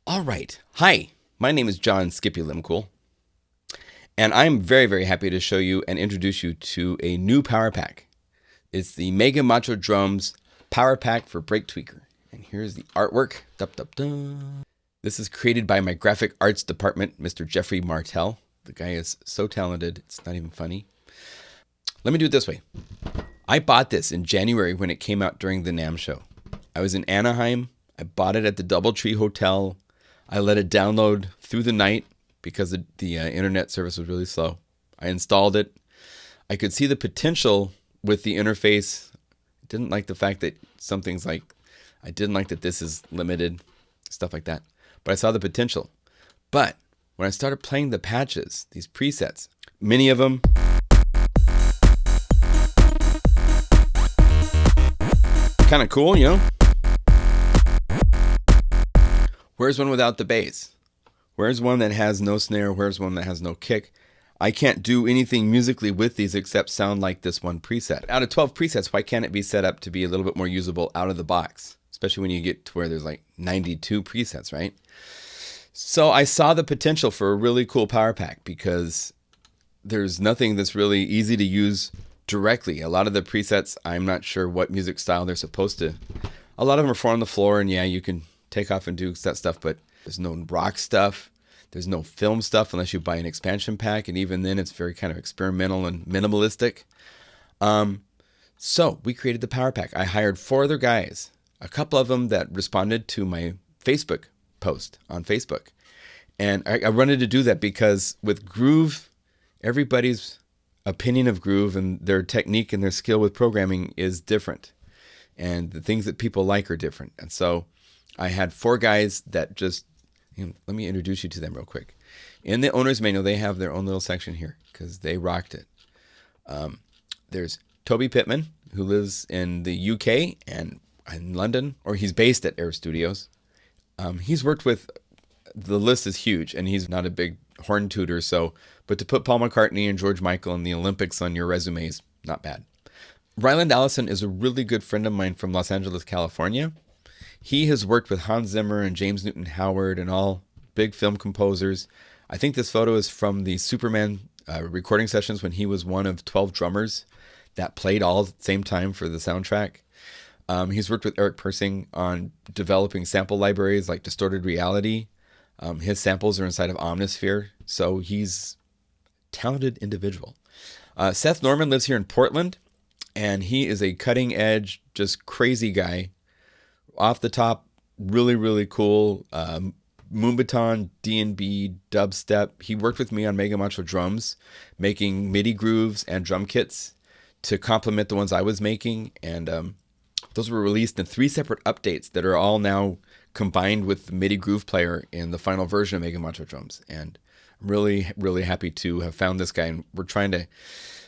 All right. Hi, my name is John Skippy Limcool, and I'm very, very happy to show you and introduce you to a new power pack. It's the MegaMacho Drums Power Pack for BreakTweaker. And here's the artwork. This is created by my graphic arts department, Mr. Jeffrey Martell. The guy is so talented, it's not even funny. Let me do it this way. I bought this in January when it came out during the NAMM show. I was in Anaheim. I bought it at the DoubleTree Hotel. I let it download through the night because the internet service was really slow. I installed it. I could see the potential with the interface. I didn't like the fact that some things like, I didn't like that this is limited, stuff like that. But I saw the potential. But when I started playing the patches, these presets, many of them, kind of cool, you know? Where's one without the bass? Where's one that has no snare? Where's one that has no kick? I can't do anything musically with these except sound like this one preset. Out of 12 presets, why can't it be set up to be a little bit more usable out of the box? Especially when you get to where there's like 92 presets, right? So I saw the potential for a really cool power pack because there's nothing that's really easy to use directly. A lot of the presets, I'm not sure what music style they're supposed to. A lot of them are 4 on the floor, and yeah, you can take off and do that stuff, but there's no rock stuff. There's no film stuff unless you buy an expansion pack, and even then it's very kind of experimental and minimalistic. So we created the power pack. I hired 4 other guys, a couple of them that responded to my Facebook post on Facebook. And I wanted to do that because with Groove, everybody's opinion of Groove and their technique and their skill with programming is different. And the things that people like are different. And so I had 4 guys that just, let me introduce you to them real quick. In the owner's manual, they have their own little section here because they rocked it. There's Toby Pittman, who lives in the UK and in London, or he's based at Air Studios. He's worked with, the list is huge, and he's not a big horn tooter, but to put Paul McCartney and George Michael and the Olympics on your resume is not bad. Ryland Allison is a really good friend of mine from Los Angeles, California. He has worked with Hans Zimmer and James Newton Howard and all big film composers. I think this photo is from the Superman recording sessions when he was one of 12 drummers that played all at the same time for the soundtrack. He's worked with Eric Persing on developing sample libraries like Distorted Reality. His samples are inside of Omnisphere, so he's a talented individual. Seth Norman lives here in Portland, and he is a cutting edge, just crazy guy. Off the top, really, really cool. Moonbaton, D&B, dubstep. He worked with me on MegaMacho drums, making MIDI grooves and drum kits to complement the ones I was making. And those were released in 3 separate updates that are all now combined with the MIDI groove player in the final version of MegaMacho drums. And I'm really, really happy to have found this guy. And we're trying to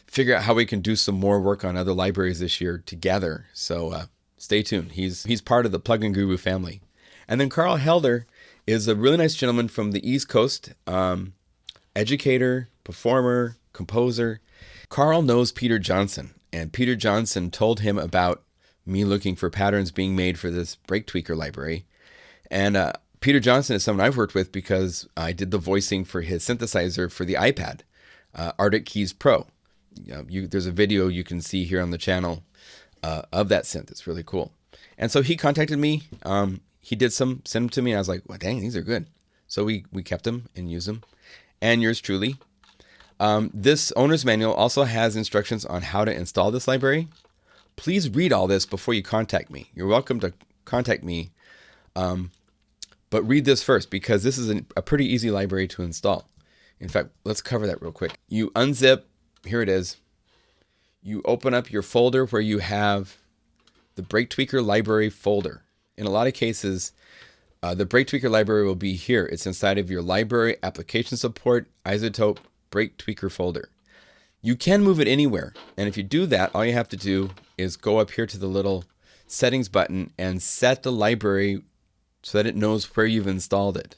figure out how we can do some more work on other libraries this year together. So stay tuned. He's part of the Plugin Guru family. And then Carl Helder is a really nice gentleman from the East Coast, educator, performer, composer. Carl knows Peter Johnson, and Peter Johnson told him about me looking for patterns being made for this BreakTweaker library. And Peter Johnson is someone I've worked with because I did the voicing for his synthesizer for the iPad, Arctic Keys Pro. There's a video you can see here on the channel of that synth. It's really cool. And so he contacted me. He did send them to me. And I was like, well, dang, these are good. So we kept them and used them. And yours truly. This owner's manual also has instructions on how to install this library. Please read all this before you contact me. You're welcome to contact me But read this first, because this is a pretty easy library to install. In fact, let's cover that real quick. You unzip, here it is. You open up your folder where you have the BreakTweaker library folder. In a lot of cases, the BreakTweaker library will be here. It's inside of your library, application support, iZotope, BreakTweaker folder. You can move it anywhere. And if you do that, all you have to do is go up here to the little settings button and set the library so that it knows where you've installed it.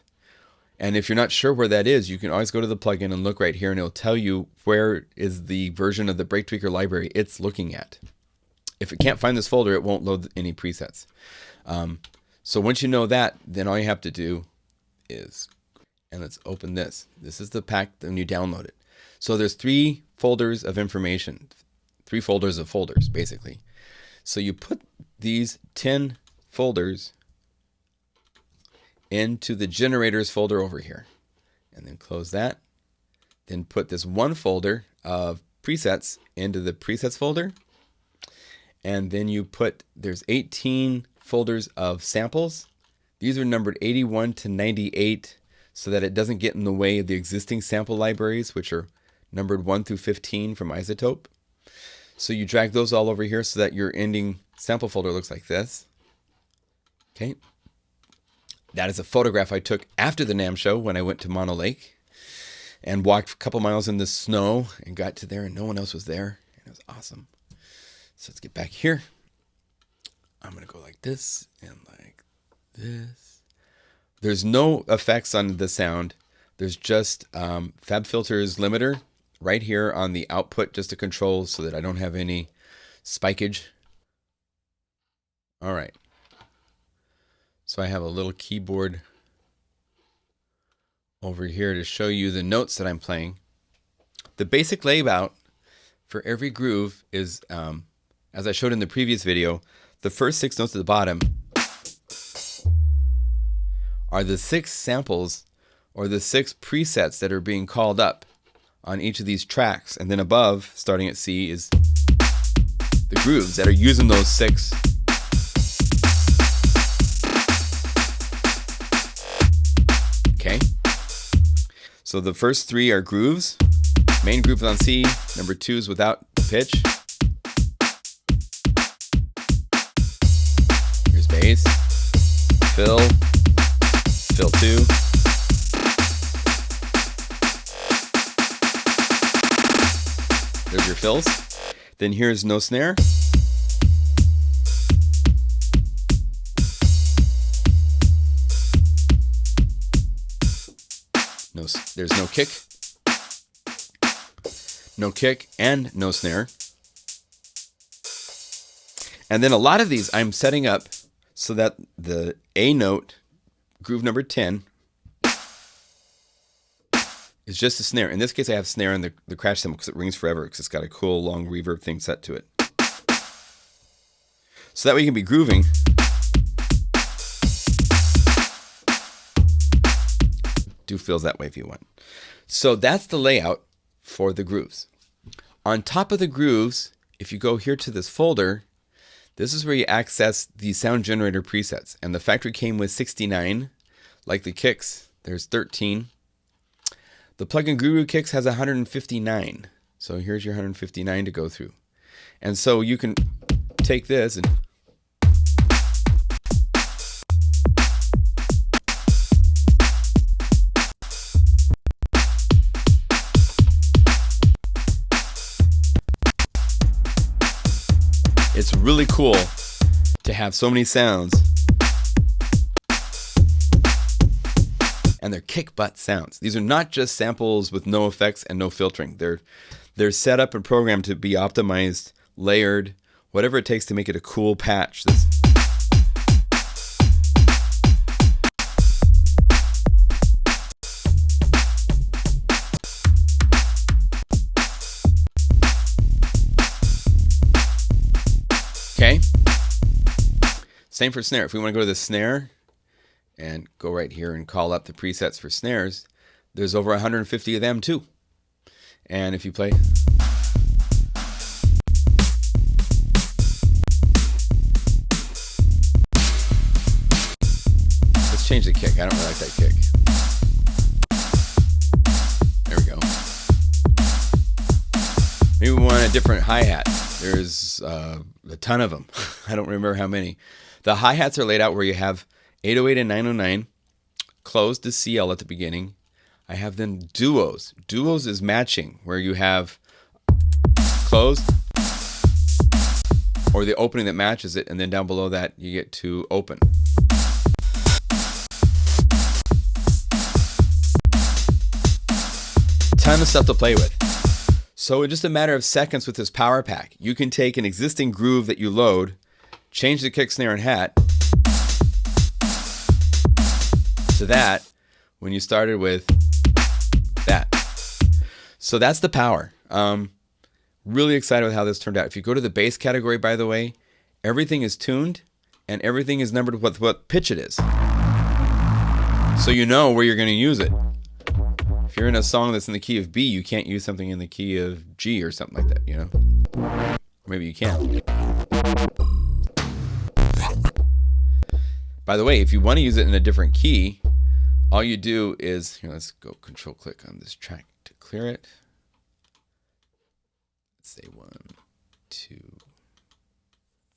And if you're not sure where that is, you can always go to the plugin and look right here, and it'll tell you where is the version of the BreakTweaker library it's looking at. If it can't find this folder, it won't load any presets. So once you know that, then all you have to do is, and let's open this. This is the pack when you download it. So there's 3 folders of information, 3 folders of folders, basically. So you put these 10 folders into the generators folder over here, and then close that. Then put this 1 folder of presets into the presets folder. And then you put, there's 18 folders of samples. These are numbered 81 to 98 so that it doesn't get in the way of the existing sample libraries, which are numbered 1 through 15 from iZotope. So you drag those all over here so that your ending sample folder looks like this. Okay. That is a photograph I took after the NAMM show when I went to Mono Lake and walked a couple miles in the snow and got to there and no one else was there. And it was awesome. So let's get back here. I'm going to go like this and like this. There's no effects on the sound. There's just FabFilter's limiter right here on the output just to control so that I don't have any spikage. All right. So I have a little keyboard over here to show you the notes that I'm playing. The basic layout for every groove is, as I showed in the previous video, the first 6 notes at the bottom are the 6 samples or the 6 presets that are being called up on each of these tracks. And then above, starting at C, is the grooves that are using those 6. Okay. So the first 3 are grooves. Main groove is on C. Number 2 is without pitch. Here's bass. Fill. Fill 2. There's your fills. Then here's no snare. No, there's no kick. No kick and no snare. And then a lot of these I'm setting up so that the A note, groove number 10, is just a snare. In this case, I have snare in the crash cymbal because it rings forever because it's got a cool long reverb thing set to it. So that way you can be grooving. Do feels that way if you want. So that's the layout for the grooves. On top of the grooves, if you go here to this folder, this is where you access the sound generator presets. And the factory came with 69, like the kicks. There's 13. The plugin Guru Kicks has 159. So here's your 159 to go through. And so you can take this and it's really cool to have so many sounds. And they're kick butt sounds. These are not just samples with no effects and no filtering. They're set up and programmed to be optimized, layered, whatever it takes to make it a cool patch. Okay. Same for snare. If we want to go to the snare and go right here and call up the presets for snares, there's over 150 of them too. And if you play, let's change the kick. I don't really like that kick. There we go. Maybe we want a different hi-hat. There's a ton of them. I don't remember how many. The hi-hats are laid out where you have 808 and 909, closed to CL at the beginning. I have then duos. Duos is matching, where you have closed or the opening that matches it, and then down below that you get to open. Ton of stuff to play with. So in just a matter of seconds with this power pack, you can take an existing groove that you load, change the kick, snare, and hat to that when you started with that. So that's the power. Really excited with how this turned out. If you go to the bass category, by the way, everything is tuned and everything is numbered with what pitch it is. So you know where you're going to use it. If you're in a song that's in the key of B, you can't use something in the key of G or something like that, you know? Or maybe you can. By the way, if you want to use it in a different key, all you do is, here, let's go control click on this track to clear it. Let's say 1, 2,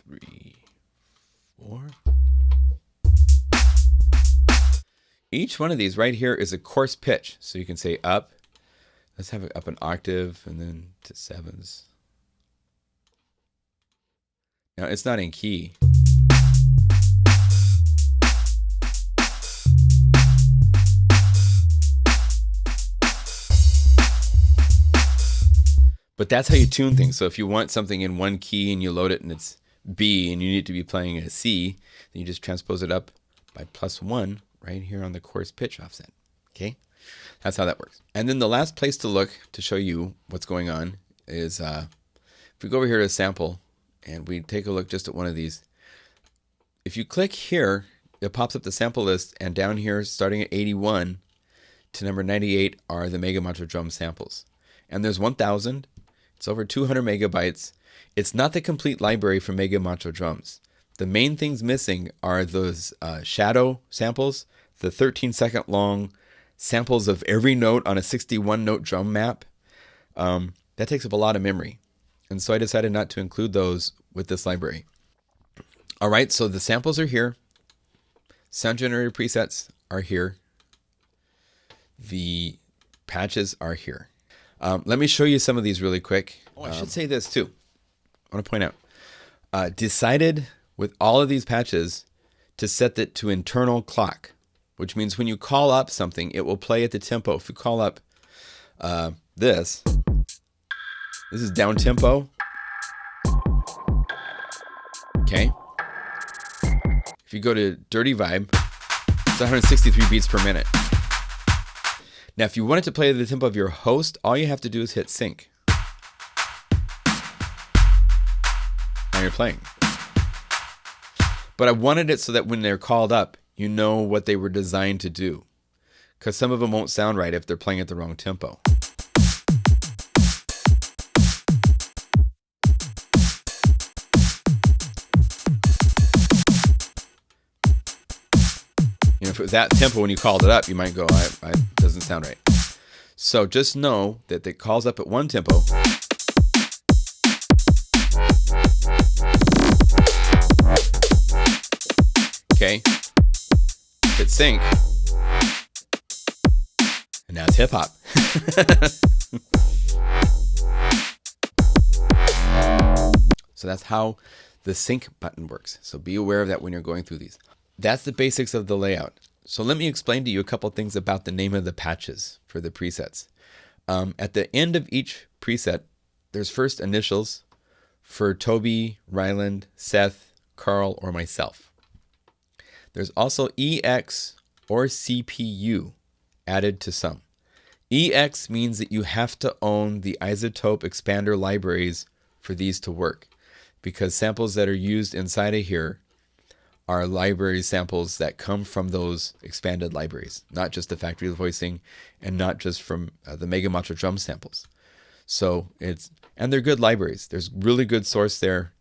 3, 4. Each one of these right here is a coarse pitch. So you can say up. Let's have it up an octave and then to sevens. Now it's not in key. But that's how you tune things. So if you want something in one key and you load it and it's B and you need to be playing a C, then you just transpose it up by +1 right here on the coarse pitch offset. Okay? That's how that works. And then the last place to look to show you what's going on is if we go over here to sample and we take a look just at one of these. If you click here, it pops up the sample list, and down here starting at 81 to number 98 are the MegaMacho drum samples. And there's 1,000. It's over 200 megabytes. It's not the complete library for MegaMacho drums. The main things missing are those shadow samples, the 13-second long samples of every note on a 61-note drum map. That takes up a lot of memory. And so I decided not to include those with this library. All right, so the samples are here. Sound generator presets are here. The patches are here. Let me show you some of these really quick. Oh, I should say this too. I want to point out. Decided with all of these patches to set that to internal clock, which means when you call up something, it will play at the tempo. If you call up this is down tempo. Okay. If you go to Dirty Vibe, it's 163 beats per minute. Now, if you want it to play at the tempo of your host, all you have to do is hit sync. Now you're playing. But I wanted it so that when they're called up, you know what they were designed to do. Because some of them won't sound right if they're playing at the wrong tempo. You know, if it was that tempo when you called it up, you might go, it doesn't sound right. So just know that it calls up at one tempo. Okay. Hit sync. And now it's hip hop. So that's how the sync button works. So be aware of that when you're going through these. That's the basics of the layout. So let me explain to you a couple things about the name of the patches for the presets. At the end of each preset, there's first initials for Toby, Ryland, Seth, Carl, or myself. There's also EX or CPU added to some. EX means that you have to own the isotope expander libraries for these to work, because samples that are used inside of here are library samples that come from those expanded libraries, not just the factory voicing and not just from the MegaMacho drum samples. So and they're good libraries. There's really good source there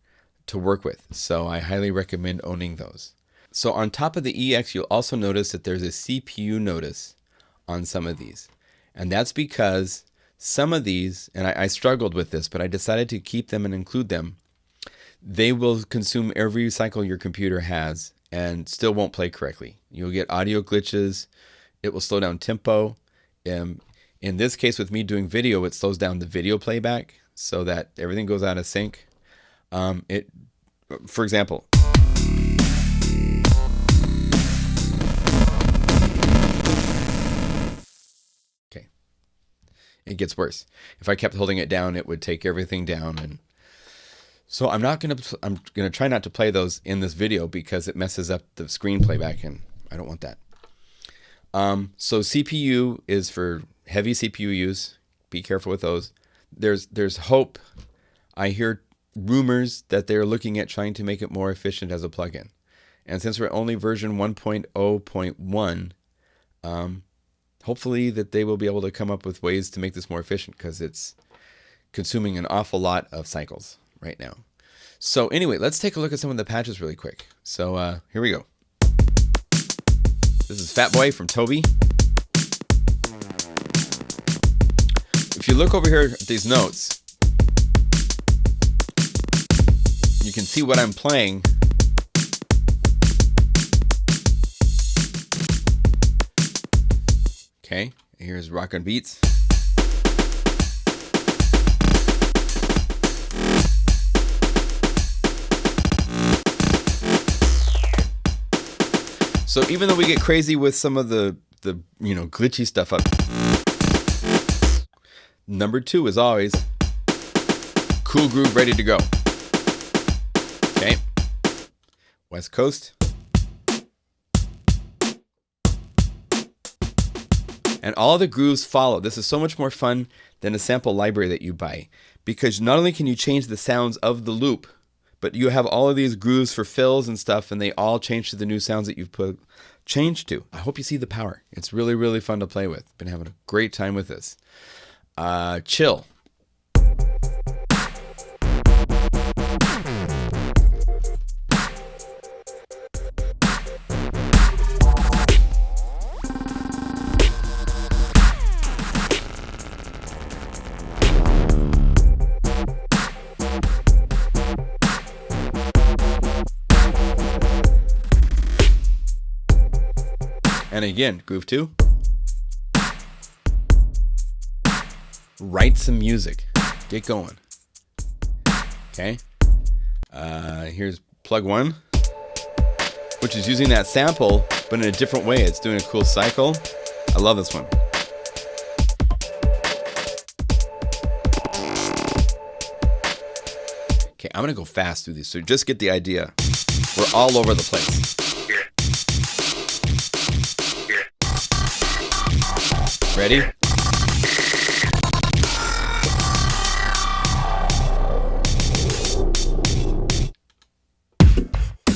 to work with. So I highly recommend owning those. So on top of the EX, you'll also notice that there's a CPU notice on some of these. And that's because some of these, and I struggled with this, but I decided to keep them and include them. They will consume every cycle your computer has and still won't play correctly. You'll get audio glitches. It will slow down tempo. In this case, with me doing video, it slows down the video playback so that everything goes out of sync. For example, okay, it gets worse. If I kept holding it down, it would take everything down, and so I'm gonna try not to play those in this video because it messes up the screen playback, and I don't want that. So CPU is for heavy CPU use. Be careful with those. There's hope. I hear rumors that they're looking at trying to make it more efficient as a plugin. And since we're only version 1.0.1, hopefully that they will be able to come up with ways to make this more efficient because it's consuming an awful lot of cycles right now. So anyway, let's take a look at some of the patches really quick. So here we go. This is Fat Boy from Toby. If you look over here at these notes, you can see what I'm playing. Okay, here's Rockin' Beats. So even though we get crazy with some of the glitchy stuff up, number 2 is always cool groove ready to go. Okay, West Coast. And all the grooves follow. This is so much more fun than a sample library that you buy, because not only can you change the sounds of the loop, but you have all of these grooves for fills and stuff, and they all change to the new sounds that you've put change to. I hope you see the power. It's really, really fun to play with. Been having a great time with this. Chill. And again, groove 2. Write some music. Get going. Okay. Here's plug 1, which is using that sample, but in a different way. It's doing a cool cycle. I love this one. Okay, I'm gonna go fast through these, so just get the idea. We're all over the place. Ready?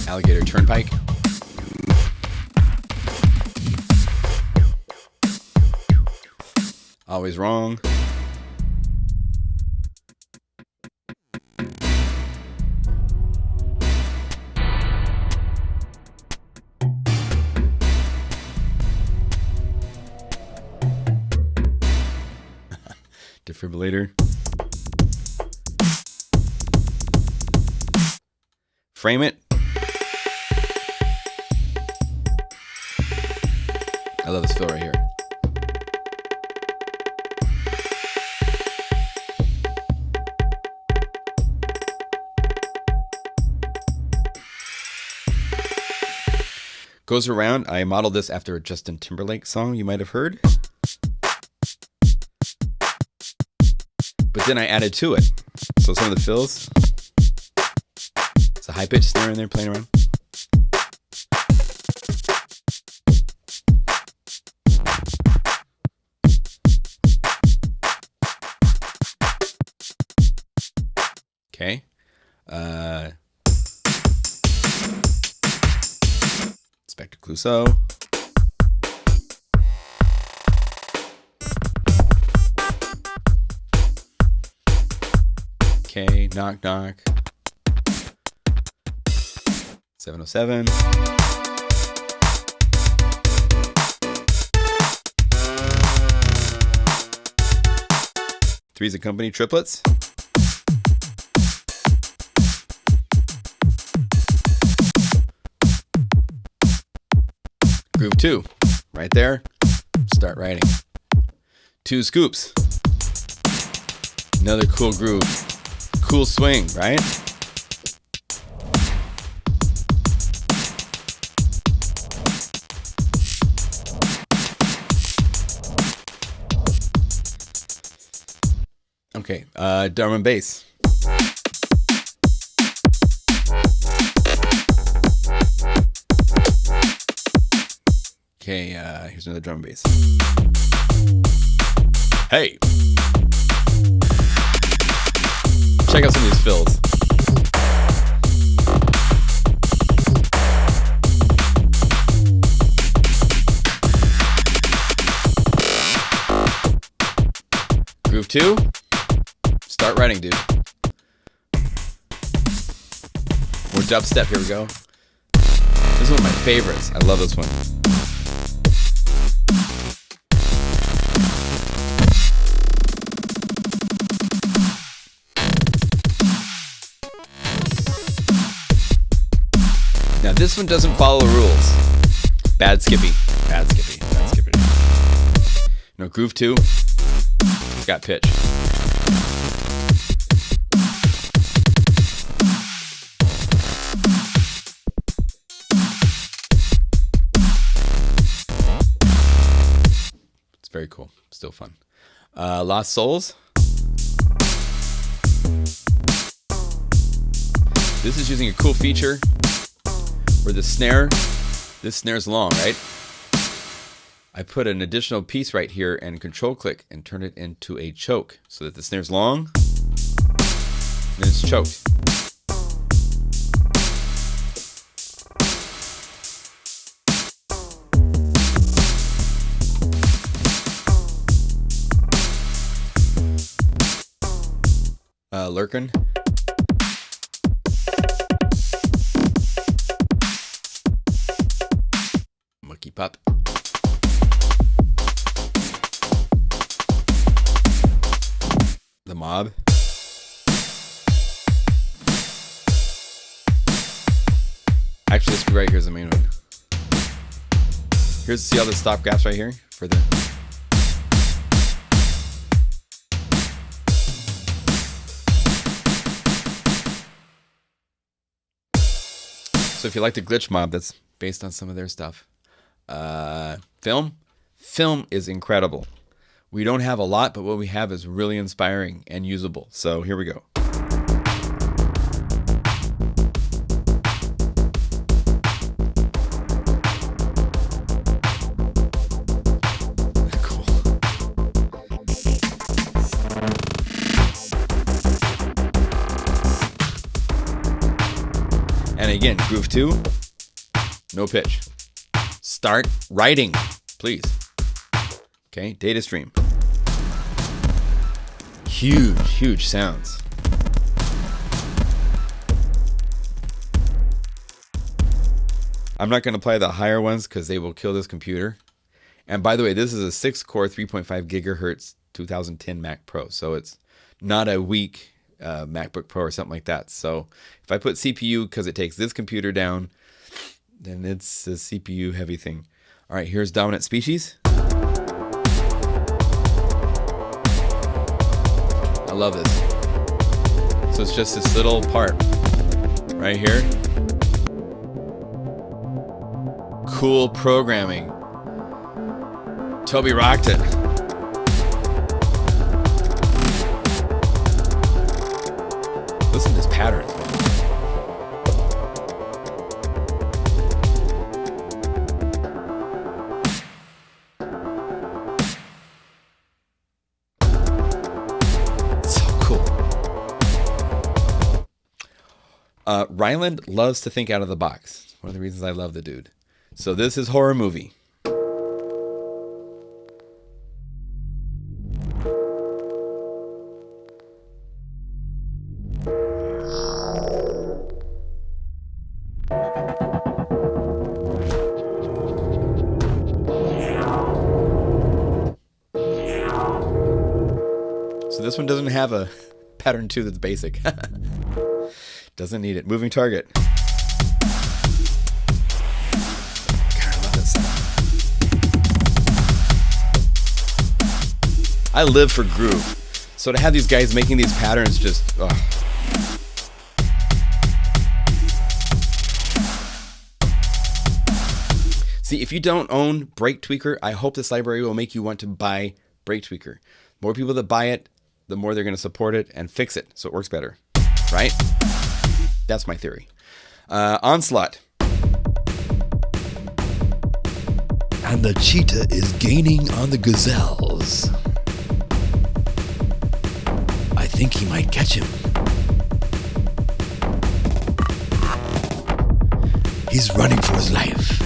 Alligator Turnpike. Always wrong. Defibrillator. Frame it. I love this fill right here. Goes around. I modeled this after a Justin Timberlake song you might have heard. But then I added to it. So some of the fills. It's a high pitch snare in there playing around. Okay. Spectre Clouseau. Okay, Knock Knock. 707. Three's a company, triplets. Groove 2, right there. Start writing. 2 scoops. Another cool groove. Cool swing, right? Okay, drum and bass. Okay, here's another drum and bass. Hey! Check out some of these fills. Groove 2. Start writing, dude. More dubstep, here we go. This is one of my favorites. I love this one. Now this one doesn't follow the rules. Bad skippy. Bad skippy. Bad skippy. No, groove 2. It's got pitch. It's very cool. Still fun. Lost Souls. This is using a cool feature where the snare, this snare's long, right? I put an additional piece right here and control click and turn it into a choke so that the snare's long, and then it's choked. Lurkin. Mucky Pup. The Mob. Actually, this right here is the main one. Here's, see all the stop gaps right here for the. So if you like the Glitch Mob, that's based on some of their stuff. Film is incredible. We don't have a lot, but what we have is really inspiring and usable. So here we go. Cool. And again, groove 2, no pitch. Start writing, please. Okay, data stream. Huge sounds. I'm not going to play the higher ones because they will kill this computer. And by the way, this is a 6-core 3.5 gigahertz 2010 Mac Pro. So it's not a weak MacBook Pro or something like that. So if I put CPU because it takes this computer down, then it's a CPU heavy thing. All right, here's Dominant Species. I love this. So it's just this little part right here. Cool programming. Toby rocked it. Listen to this patterns, man. Ryland loves to think out of the box. It's one of the reasons I love the dude. So this is horror movie. So this one doesn't have a pattern 2 that's basic. Doesn't need it. Moving target. God, I love this sound. I live for groove. So to have these guys making these patterns just... Oh. See, if you don't own BreakTweaker, I hope this library will make you want to buy BreakTweaker. More people that buy it, the more they're going to support it and fix it so it works better. Right? That's my theory. Onslaught. And the cheetah is gaining on the gazelles. I think he might catch him. He's running for his life.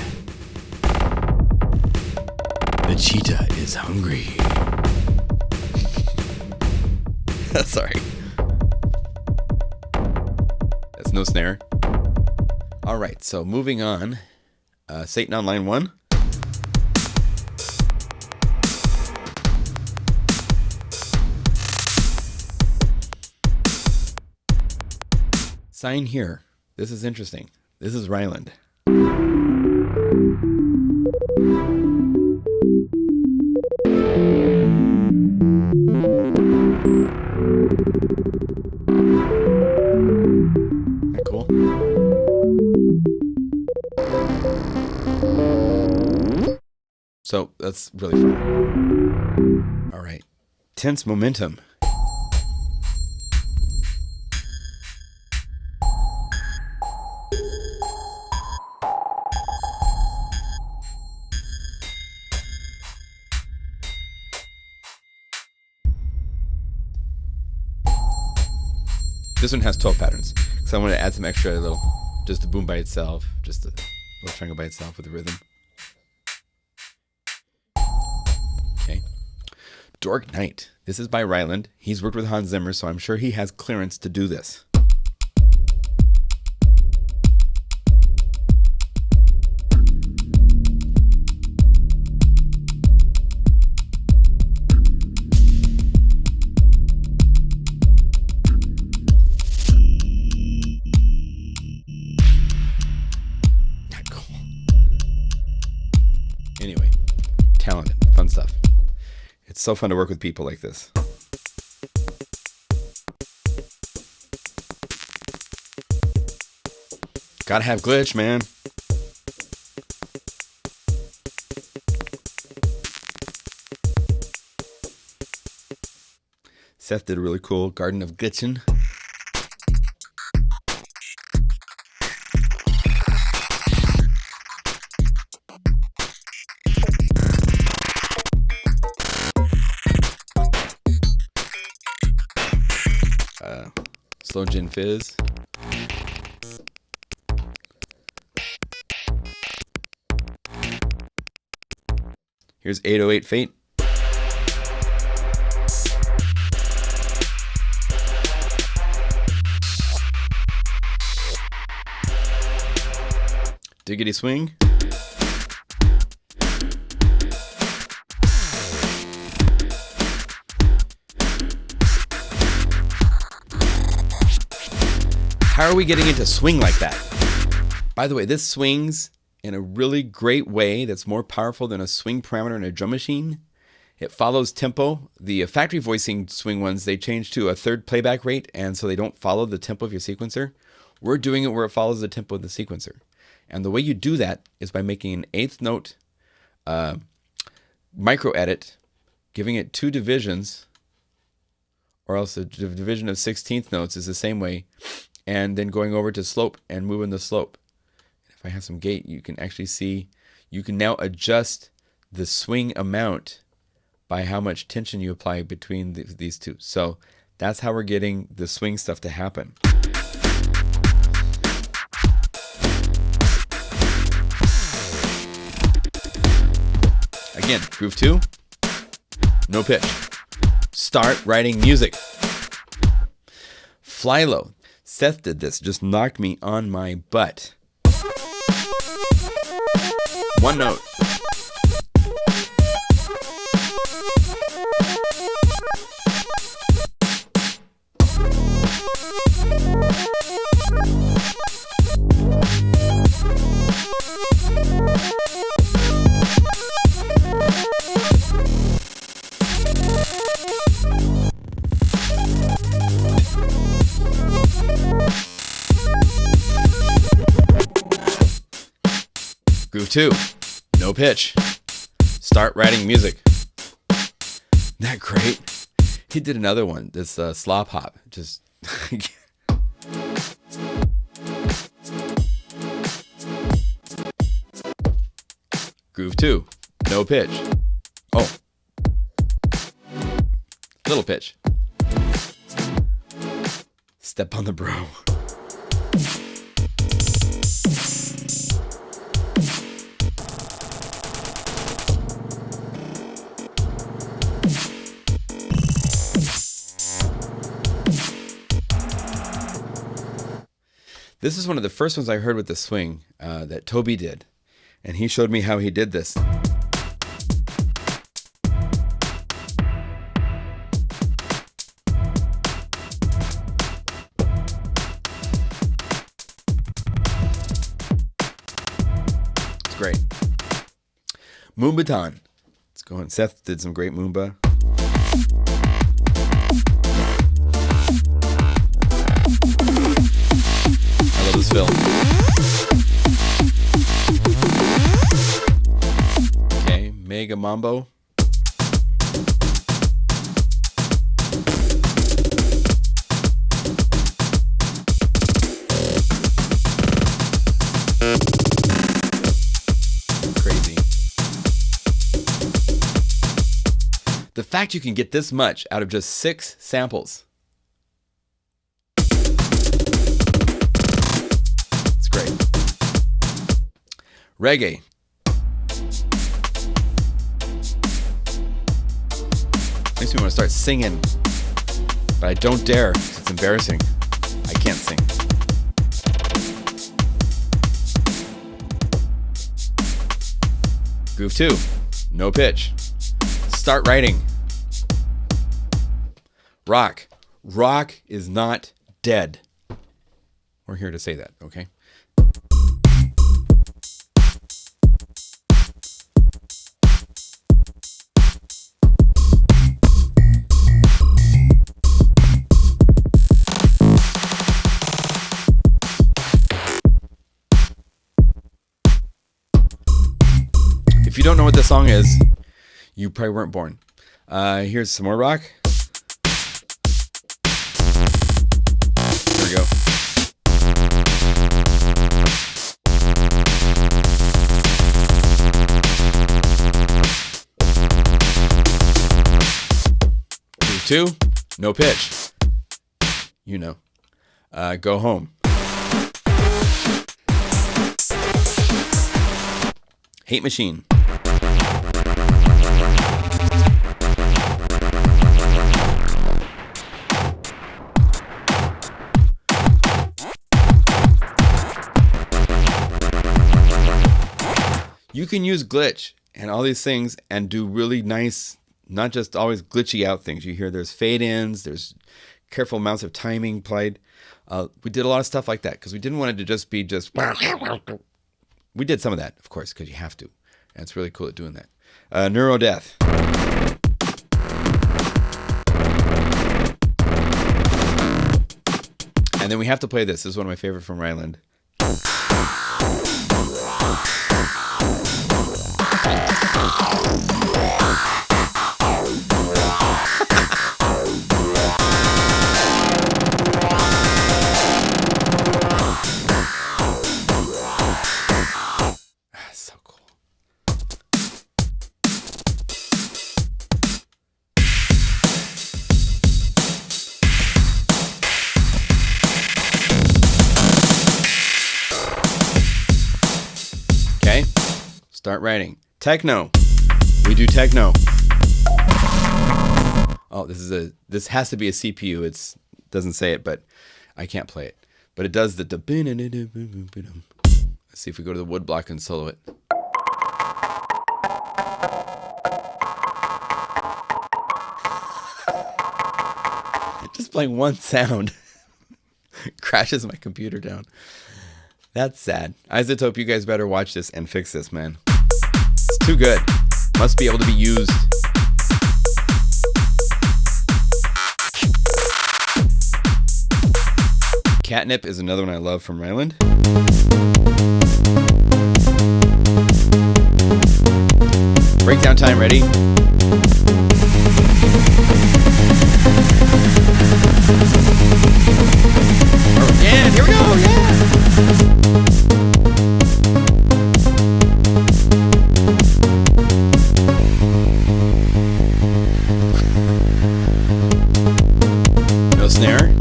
The cheetah is hungry. Sorry. That's no snare. All right, so moving on. Satan on line 1. Sign here. This is interesting. This is Ryland. That cool? So that's really fun. All right. Tense momentum. This one has 12 patterns, so I want to add some extra little, just a boom by itself, just a little triangle by itself with a rhythm. Okay. Dork Knight. This is by Ryland. He's worked with Hans Zimmer, so I'm sure he has clearance to do this. Anyway, talented, fun stuff. It's so fun to work with people like this. Gotta have glitch, man. Seth did a really cool Garden of Glitchin'. Slow Gin Fizz. Here's 808 Fate. Diggity Swing. How are we getting into swing like that? By the way, this swings in a really great way that's more powerful than a swing parameter in a drum machine. It follows tempo. The factory voicing swing ones, they change to a third playback rate, and so they don't follow the tempo of your sequencer. We're doing it where it follows the tempo of the sequencer. And the way you do that is by making an eighth note micro edit, giving it 2 divisions, or else the division of 16th notes is the same way, and then going over to slope and moving the slope. If I have some gate, you can actually see, you can now adjust the swing amount by how much tension you apply between these two. So that's how we're getting the swing stuff to happen. Again, groove 2, no pitch. Start writing music. Fly low. Seth did this, just knocked me on my butt. One note. Groove 2, no pitch. Start writing music. Isn't that great? He did another one, this slop hop. Just Groove 2, no pitch. Oh, little pitch. Step on the bro. This is one of the first ones I heard with the swing that Toby did. And he showed me how he did this. It's great. Moombaton. Let's go on. Seth did some great Moomba. I love this fill. Okay, Mega Mambo. Crazy. The fact you can get this much out of just 6 samples. Great. Reggae. Makes me want to start singing, but I don't dare. It's embarrassing. I can't sing. Groove 2, no pitch. Start writing. Rock. Rock is not dead. We're here to say that, okay? If you don't know what this song is, you probably weren't born. Here's some more rock. Here we go. Groove 2, no pitch. You know. Go home. Hate Machine. You can use glitch and all these things and do really nice, not just always glitchy out things. You hear there's fade ins, there's careful amounts of timing played. We did a lot of stuff like that because we didn't want it to just be just. We did some of that, of course, because you have to. And it's really cool at doing that. Neurodeath. And then we have to play this. This is one of my favorite from Ryland. So cool. Okay, start writing. Techno. We do techno. Oh, this has to be a CPU. It doesn't say it, but I can't play it. But it does the. Let's see if we go to the wood block and solo it. Just playing one sound crashes my computer down. That's sad. Isotope, you guys better watch this and fix this, man. It's too good. Must be able to be used. Catnip is another one I love from Ryland. Breakdown time, ready? Yeah, here we go, yeah! No snare.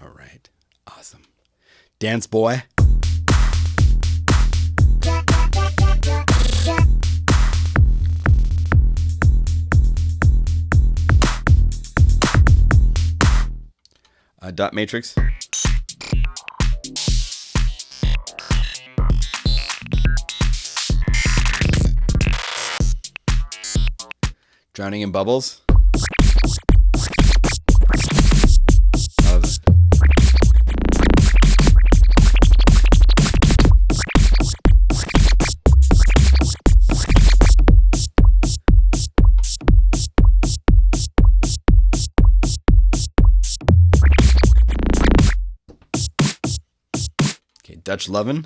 All right, awesome. Dance boy. Dot matrix. Drowning in bubbles. Dutch Lovin'.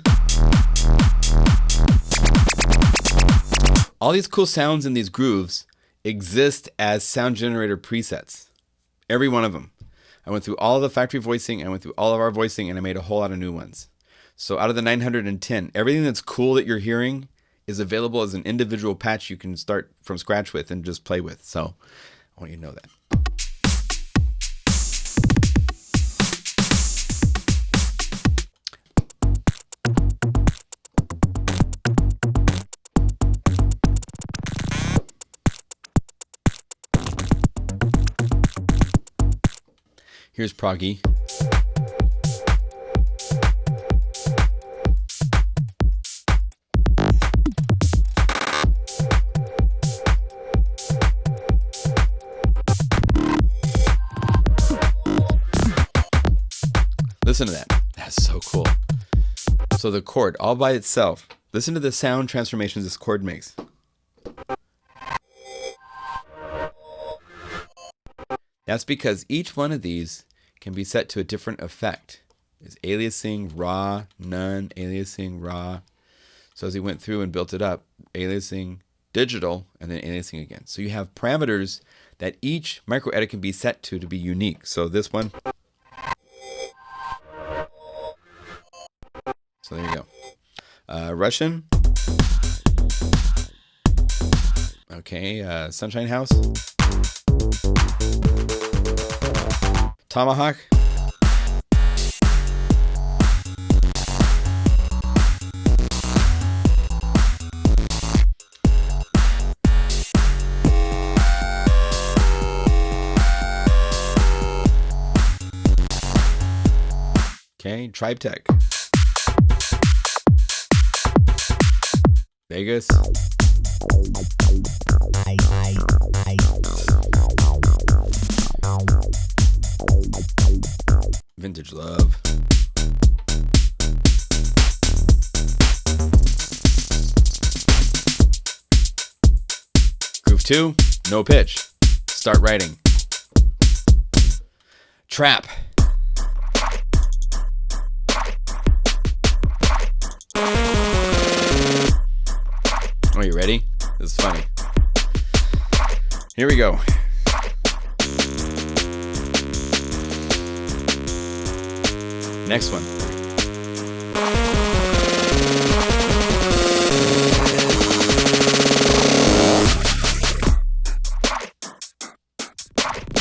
All these cool sounds and these grooves exist as sound generator presets. Every one of them. I went through all of the factory voicing, I went through all of our voicing, and I made a whole lot of new ones. So out of the 910, everything that's cool that you're hearing is available as an individual patch you can start from scratch with and just play with. So I want you to know that. Here's Proggy. Listen to that. That's so cool. So the chord all by itself. Listen to the sound transformations this chord makes. That's because each one of these can be set to a different effect. There's aliasing, raw, none, aliasing, raw. So as he went through and built it up, aliasing, digital, and then aliasing again. So you have parameters that each micro edit can be set to be unique. So this one. So there you go. Russian. Okay, Sunshine House. Tomahawk. Okay, Tribe Tech. Vegas. Vintage Love. Groove 2, no pitch. Start writing. Trap. Are you ready? This is funny. Here we go. Next one.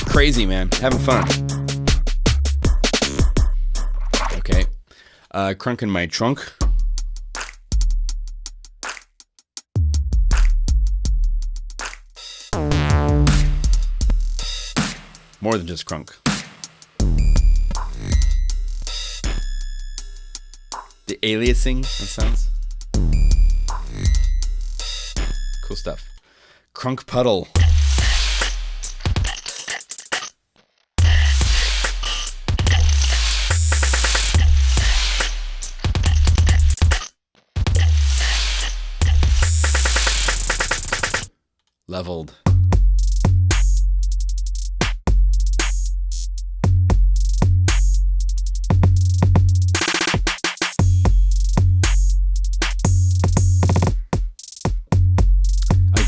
Crazy, man. Having fun. Okay. Crunk in my trunk. More than just crunk. The aliasing, that sounds cool stuff. Crunk puddle. Leveled.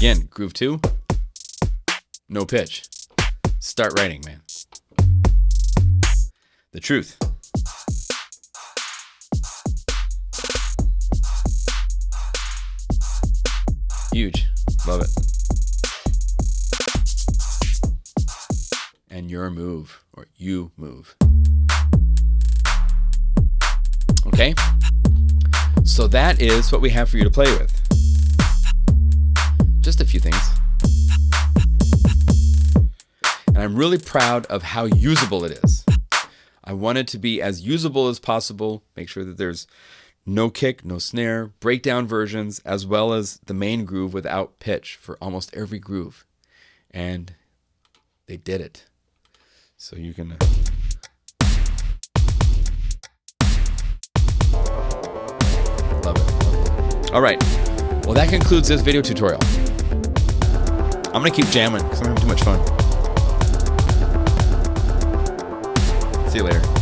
Again, groove 2, no pitch. Start writing, man. The truth. Huge. Love it. And your move, or you move. Okay? So that is what we have for you to play with. Just a few things. And I'm really proud of how usable it is. I want it to be as usable as possible. Make sure that there's no kick, no snare, breakdown versions, as well as the main groove without pitch for almost every groove. And they did it. So you can... Love it. All right. Well, that concludes this video tutorial. I'm going to keep jamming because I'm having too much fun. See you later.